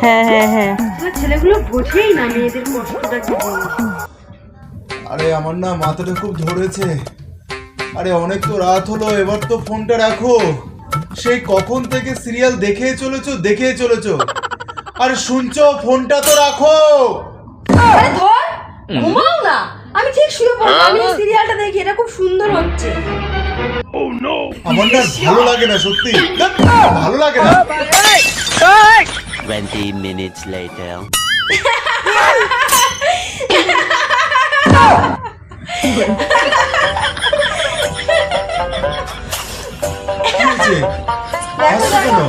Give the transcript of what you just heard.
হ্যাঁ হ্যাঁ হ্যাঁ। ছেলেগুলো বোঝেই না মেয়েদের কষ্টটা কি জিনিস। আরে আমার না মাথাটা খুব ধরেছে। আরে অনেক তো রাত হলো, এবার তো ফোনটা রাখো। সেই কখন থেকে সিরিয়াল দেখে চলেছো। আরে শুনছো, ফোনটা তো রাখো। আরে ধর, ঘুমাও না, আমি ঠিক শুয়ে পড়ব। আমি এই সিরিয়ালটা দেখি, এটা খুব সুন্দর হচ্ছে। আমার না ভালো লাগে না, সত্যি ভালো লাগে না। 20 minutes later. কি হয়েছে? হাসছো কেন?